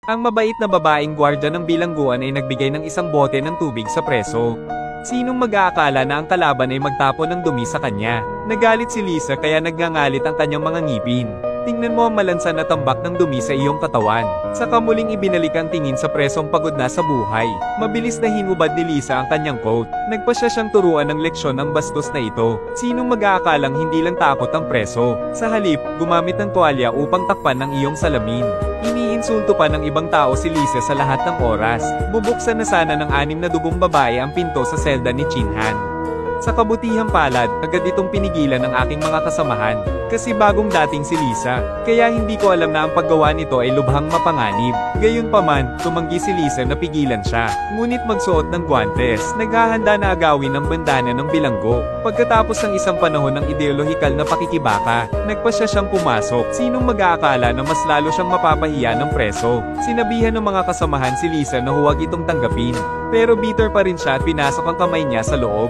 Ang mabait na babaeng gwardya ng bilangguan ay nagbigay ng isang bote ng tubig sa preso. Sinong mag-aakala na ang kalaban ay magtapon ng dumi sa kanya? Nagalit si Lisa kaya nagngangalit ang kanyang mga ngipin. Tingnan mo ang malansa na tambak ng dumi sa iyong katawan. Saka muling ibinalik ang tingin sa presong pagod na sa buhay. Mabilis na hinubad ni Lisa ang kanyang coat. Nagpasya siyang turuan ng leksyon ng bastos na ito. Sinong mag-aakalang hindi lang takot ang preso? Sa halip, gumamit ng tuwalya upang takpan ng iyong salamin. Iniinsulto pa ng ibang tao si Lisa sa lahat ng oras. Bubuksan na sana ng 6 na dugong babae ang pinto sa selda ni Chinhan. Sa kabutihang palad, agad itong pinigilan ng aking mga kasamahan, kasi bagong dating si Lisa, kaya hindi ko alam na ang paggawa nito ay lubhang mapanganib. Gayunpaman, tumanggi si Lisa na pigilan siya, ngunit magsuot ng guwantes, naghahanda na agawin ng bandana ng bilanggo. Pagkatapos ng isang panahon ng ideolohikal na pakikibaka, nagpasya siyang pumasok. Sinong mag-aakala na mas lalo siyang mapapahiya ng preso? Sinabihan ng mga kasamahan si Lisa na huwag itong tanggapin, pero bitter pa rin siya at pinasok ang kamay niya sa loob.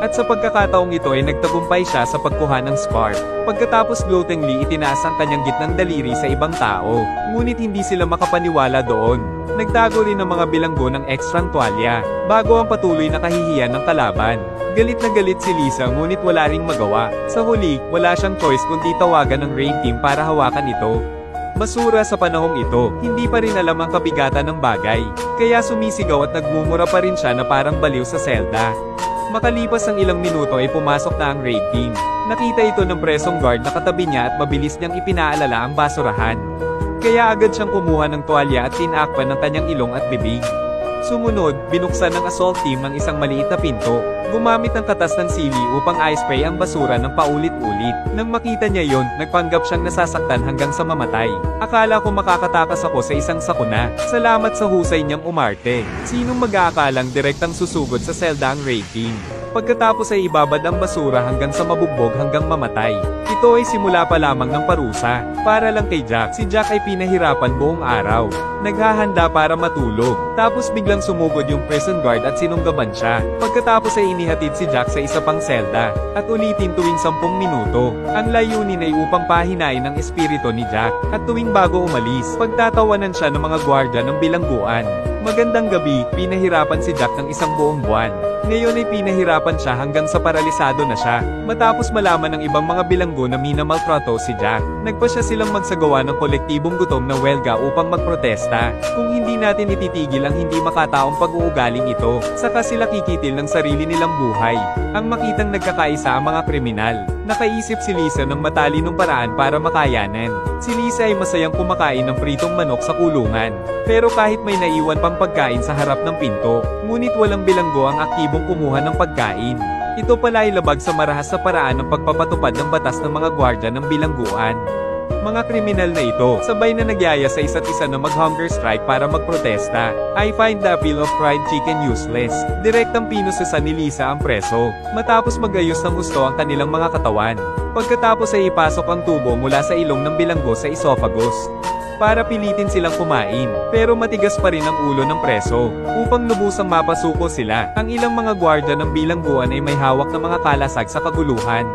At sa pagkakataong ito ay nagtagumpay siya sa pagkuha ng spark. Pagkatapos gloatingly itinaas ang kanyang gitnang daliri sa ibang tao, ngunit hindi sila makapaniwala doon. Nagtago rin ng mga bilanggo ng ekstrang tuwalya, bago ang patuloy na kahihiyan ng kalaban. Galit na galit si Lisa ngunit wala ring magawa. Sa huli, wala siyang choice kundi tawagan ng raid team para hawakan ito. Basura sa panahong ito, hindi pa rin alam ang kabigatan ng bagay, kaya sumisigaw at nagmumura pa rin siya na parang baliw sa selda. Makalipas ang ilang minuto ay pumasok na ang raid team. Nakita ito ng presong guard na katabi niya at mabilis niyang ipinaalala ang basurahan. Kaya agad siyang kumuha ng tuwalya at tinakpan ng kanyang ilong at bibig. Sumunod, binuksan ng assault team ng isang maliit na pinto. Gumamit ng katas ng sili upang i-spray ang basura ng paulit-ulit. Nang makita niya yon, nagpanggap siyang nasasaktan hanggang sa mamatay. Akala ko makakatakas ako sa isang sakuna. Salamat sa husay niyang umarte. Sinong mag-aakalang direktang susugod sa selda ang raid team? Pagkatapos ay ibabad ang basura hanggang sa mabugbog hanggang mamatay. Ito ay simula pa lamang ng parusa. Para lang kay Jack, si Jack ay pinahirapan buong araw. Naghahanda para matulog. Tapos biglang sumugod yung prison guard at sinunggaban siya. Pagkatapos ay inihatid si Jack sa isa pang selda, at ulitin tuwing 10 minuto. Ang layunin ay upang pahinain ang espiritu ni Jack, at tuwing bago umalis, pagtatawanan siya ng mga gwardya ng bilangguan. Magandang gabi, pinahirapan si Jack ng isang buong buwan. Ngayon ay pinahirapan siya hanggang sa paralisado na siya. Matapos malaman ng ibang mga bilanggo na minamaltrato si Jack, nagpasya silang magsagawa ng kolektibong gutom na welga upang magprotesta. Kung hindi natin ititigil ang hindi makataong pag-uugaling ito, saka sila kikitil ng sarili nilang buhay. Ang makitang nagkakaisa ang mga kriminal. Nakaisip si Lisa ng matalinong paraan para makayanan. Si Lisa ay masayang kumakain ng pritong manok sa kulungan. Pero kahit may naiwan pang pagkain sa harap ng pinto, ngunit walang bilanggo ang aktibong kumuha ng pagkain. Ito pala ay labag sa marahas sa paraan ng pagpapatupad ng batas ng mga gwardya ng bilangguan. Mga kriminal na ito, sabay na nagyaya sa isa't isa na mag-hunger strike para magprotesta. I find the appeal of fried chicken useless. Direktang pinususan ni Lisa ang preso, matapos magayos ng gusto ang kanilang mga katawan. Pagkatapos ay ipasok ang tubo mula sa ilong ng bilanggo sa esophagus, para pilitin silang kumain. Pero matigas pa rin ang ulo ng preso. Upang lubusang mapasuko sila, ang ilang mga gwardya ng bilangguan ay may hawak na mga kalasag sa kaguluhan.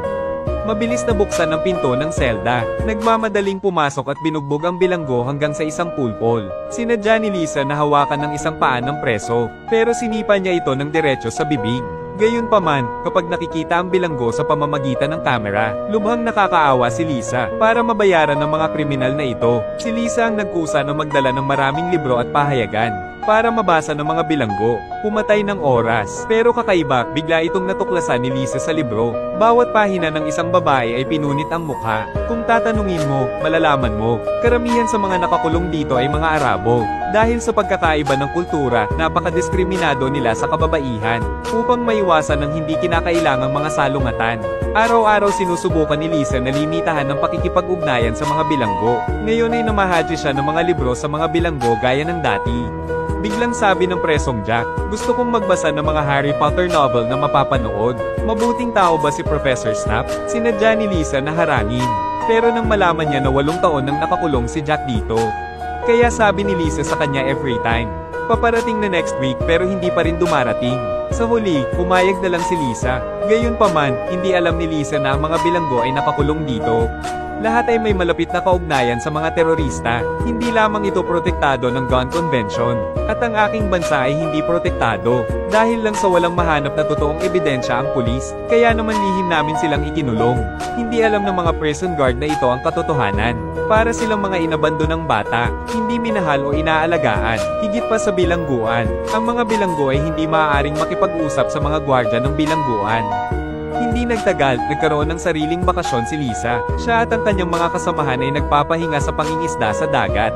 Mabilis na buksan ang pinto ng selda. Nagmamadaling pumasok at binugbog ang bilanggo hanggang sa isang pulpol. Sinadya ni Lisa na hawakan ng isang paa ng preso, pero sinipa niya ito ng diretso sa bibig. Gayunpaman, kapag nakikita ang bilanggo sa pamamagitan ng kamera, lubhang nakakaawa si Lisa. Para mabayaran ng mga kriminal na ito, si Lisa ang nagkusa na magdala ng maraming libro at pahayagan para mabasa ng mga bilanggo. Pumatay ng oras. Pero kakaiba, bigla itong natuklasan ni Lisa sa libro. Bawat pahina ng isang babae ay pinunit ang mukha. Kung tatanungin mo, malalaman mo, karamihan sa mga nakakulong dito ay mga Arabo. Dahil sa pagkakaiba ng kultura, napakadiskriminado nila sa kababaihan. Upang maiwasan ng hindi kinakailangang mga salungatan, araw-araw sinusubukan ni Lisa na limitahan ng pakikipag-ugnayan sa mga bilanggo. Ngayon ay namahaji siya ng mga libro sa mga bilanggo gaya ng dati. Biglang sabi ng presong Jack, gusto kong magbasa ng mga Harry Potter novel na mapapanood. Mabuting tao ba si Professor Snape? Sinadya ni Lisa na harangin. Pero nang malaman niya na 8 taon nang nakakulong si Jack dito, kaya sabi ni Lisa sa kanya every time, paparating na next week pero hindi pa rin dumarating. Sa huli, pumayag na lang si Lisa. Gayunpaman, hindi alam ni Lisa na ang mga bilanggo ay nakakulong dito. Lahat ay may malapit na kaugnayan sa mga terorista. Hindi lamang ito protektado ng Gun Convention. At ang aking bansa ay hindi protektado. Dahil lang sa walang mahanap na totoong ebidensya ang pulis, kaya naman lihim namin silang ikinulong. Hindi alam ng mga prison guard na ito ang katotohanan. Para silang mga inabandonang bata, hindi minahal o inaalagaan, higit pa sa bilangguan. Ang mga bilanggo ay hindi maaaring makipag-usap sa mga gwardya ng bilangguan. Hindi nagtagal, nagkaroon ng sariling bakasyon si Lisa. Siya at ang kanyang mga kasamahan ay nagpapahinga sa pangingisda sa dagat.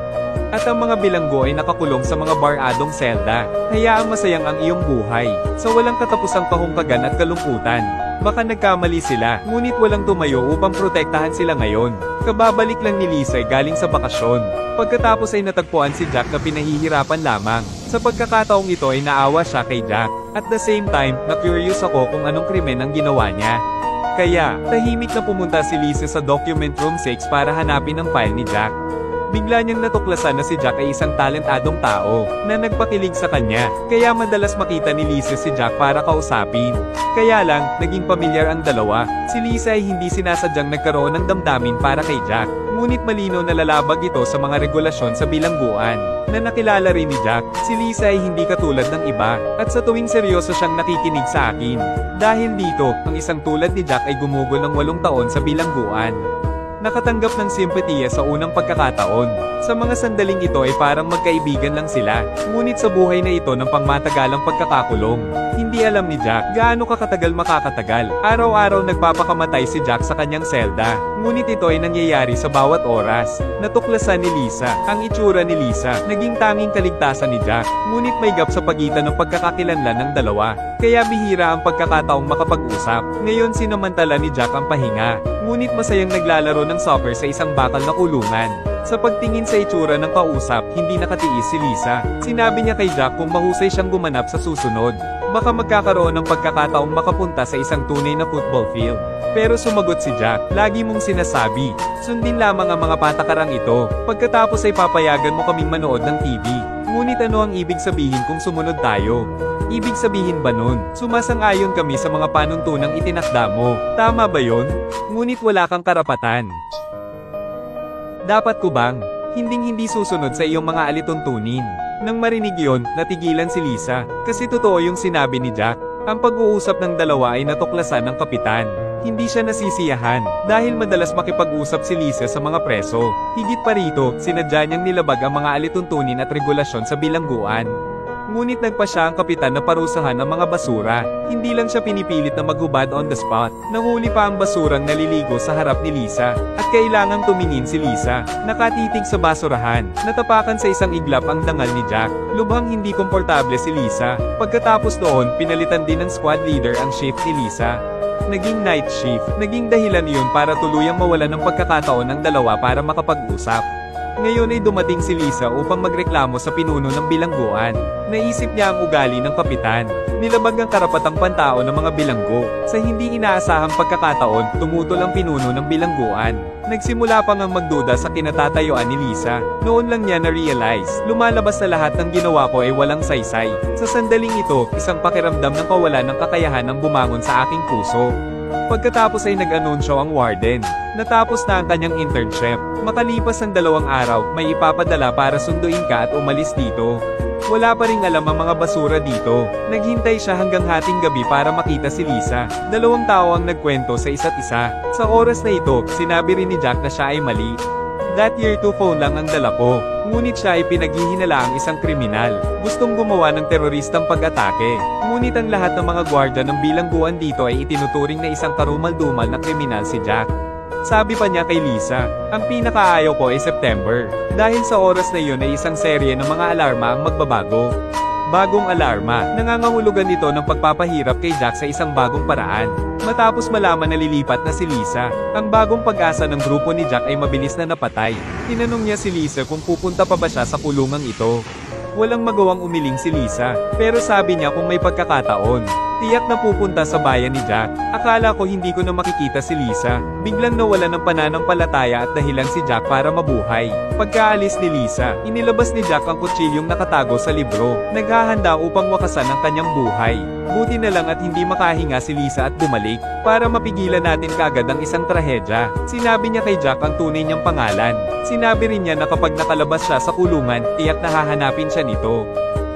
At ang mga bilanggo ay nakakulong sa mga baradong selda. Hayaang masayang ang iyong buhay, sa walang katapusang kahungkagan at kalungkutan. Baka nagkamali sila, ngunit walang tumayo upang protektahan sila ngayon. Kababalik lang ni Lisa galing sa bakasyon. Pagkatapos ay natagpuan si Jack na pinahihirapan lamang. Sa pagkakataong ito ay naawa siya kay Jack. At the same time, na-curious ako kung anong krimen ang ginawa niya. Kaya, tahimik na pumunta si Lisa sa document room 6 para hanapin ang file ni Jack. Bigla niyang natuklasan na si Jack ay isang talentadong tao, na nagpakilig sa kanya, kaya madalas makita ni Lisa si Jack para kausapin. Kaya lang, naging pamilyar ang dalawa. Si Lisa ay hindi sinasadyang nagkaroon ng damdamin para kay Jack, ngunit malinaw na lalabag ito sa mga regulasyon sa bilangguan. Na nakilala rin ni Jack, si Lisa ay hindi katulad ng iba, at sa tuwing seryoso siyang nakikinig sa akin. Dahil dito, ang isang tulad ni Jack ay gumugol ng 8 taon sa bilangguan. Nakatanggap ng simpatiya sa unang pagkakataon. Sa mga sandaling ito ay parang magkaibigan lang sila, ngunit sa buhay na ito ng pangmatagalang pagkakakulong. Hindi alam ni Jack gaano kakatagal makakatagal. Araw-araw nagpapakamatay si Jack sa kanyang selda, ngunit ito ay nangyayari sa bawat oras. Natuklasan ni Lisa, ang itsura ni Lisa, naging tanging kaligtasan ni Jack, ngunit may gap sa pagitan ng pagkakakilanlan ng dalawa. Kaya bihira ang pagkakataong makapag-usap. Ngayon sinamantala ni Jack ang pahinga, ngunit masayang naglalaro ng soccer sa isang bakal na kulungan. Sa pagtingin sa itsura ng kausap, hindi nakatiis si Lisa. Sinabi niya kay Jack kung mahusay siyang gumanap sa susunod. Baka magkakaroon ng pagkakataong makapunta sa isang tunay na football field. Pero sumagot si Jack, lagi mong sinasabi, sundin lamang ang mga patakarang ito. Pagkatapos ay papayagan mo kaming manood ng TV. Ngunit ano ang ibig sabihin kung sumunod tayo? Ibig sabihin ba nun, sumasang-ayon kami sa mga panuntunang itinakda mo? Tama ba yon? Ngunit wala kang karapatan. Dapat ko bang, hinding-hindi susunod sa iyong mga alituntunin? Nang marinig yon, natigilan si Lisa, kasi totoo yung sinabi ni Jack. Ang pag-uusap ng dalawa ay natuklasan ng kapitan. Hindi siya nasisiyahan, dahil madalas makipag-usap si Lisa sa mga preso. Higit pa rito, sinadya niyang nilabag ang mga alituntunin at regulasyon sa bilangguan. Ngunit nagpa siya ang kapitan na parusahan ng mga basura. Hindi lang siya pinipilit na maghubad on the spot. Nahuli pa ang basurang naliligo sa harap ni Lisa, at kailangang tumingin si Lisa. Nakatitig sa basurahan, natapakan sa isang iglap ang dangal ni Jack. Lubhang hindi komportable si Lisa. Pagkatapos noon, pinalitan din ng squad leader ang shift ni Lisa. Naging night shift. Naging dahilan iyon para tuluyang mawalan ng pagkakataon ng dalawa para makapag-usap. Ngayon ay dumating si Lisa upang magreklamo sa pinuno ng bilangguan. Naisip niya ang ugali ng kapitan. Nilabag ang karapatang pantao ng mga bilanggo. Sa hindi inaasahang pagkakataon, tumutol ang pinuno ng bilangguan. Nagsimula pa ngang magduda sa kinatatayuan ni Lisa. Noon lang niya na-realize, lumalabas na lahat ng ginawa ko ay walang saysay. Sa sandaling ito, isang pakiramdam ng kawalan ng kakayahan ang bumangon sa aking puso. Pagkatapos ay nag-anunsyo ang warden. Natapos na ang kanyang internship. Makalipas ang 2 araw, may ipapadala para sunduin ka at umalis dito. Wala pa ring alam ang mga basura dito. Naghintay siya hanggang hating gabi para makita si Lisa. 2 tao ang nagkwento sa isa't isa. Sa oras na ito, sinabi rin ni Jack na siya ay mali. That year 2 phone lang ang dala ko. Ngunit siya ay pinaghihinalaang isang kriminal. Gustong gumawa ng teroristang pag-atake. Ngunit ang lahat ng mga gwardya ng bilangguan dito ay itinuturing na isang karumal-dumal na kriminal si Jack. Sabi pa niya kay Lisa, ang pinakaayaw ko ay September. Dahil sa oras na iyon ay isang serye ng mga alarma ang magbabago. Bagong alarma, nangangahulugan nito ng pagpapahirap kay Jack sa isang bagong paraan. Matapos malaman na lilipat na si Lisa, ang bagong pag-asa ng grupo ni Jack ay mabilis na napatay. Tinanong niya si Lisa kung pupunta pa ba siya sa kulungang ito. Walang magawang umiling si Lisa, pero sabi niya kung may pagkakataon. Tiyak na pupunta sa bayan ni Jack. Akala ko hindi ko na makikita si Lisa. Biglang nawala ng pananampalataya at dahilan si Jack para mabuhay. Pagkaalis ni Lisa, inilabas ni Jack ang kutsilyong nakatago sa libro. Naghahanda upang wakasan ang kanyang buhay. Buti na lang at hindi makahinga si Lisa at bumalik, para mapigilan natin kaagad ang isang trahedya. Sinabi niya kay Jack ang tunay niyang pangalan. Sinabi rin niya na kapag nakalabas siya sa kulungan, tiyak na hahanapin siya nito.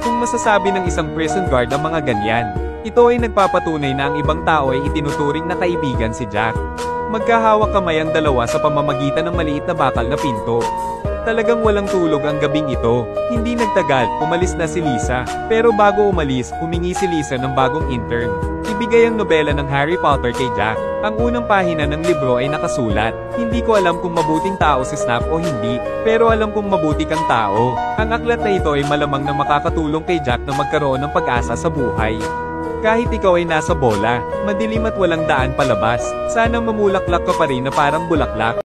Kung masasabi ng isang prison guard ang mga ganyan, ito ay nagpapatunay na ang ibang tao ay itinuturing na kaibigan si Jack. Magkahawak kamay ang dalawa sa pamamagitan ng maliit na bakal na pinto. Talagang walang tulog ang gabing ito. Hindi nagtagal, umalis na si Lisa. Pero bago umalis, humingi si Lisa ng bagong intern. Ibigay ang nobela ng Harry Potter kay Jack. Ang unang pahina ng libro ay nakasulat. Hindi ko alam kung mabuting tao si Snape o hindi, pero alam kong mabuti kang tao. Ang aklat na ito ay malamang na makakatulong kay Jack na magkaroon ng pag-asa sa buhay. Kahit ikaw ay nasa bola, madilim at walang daan palabas, sana mamulaklak ka pa rin na parang bulaklak.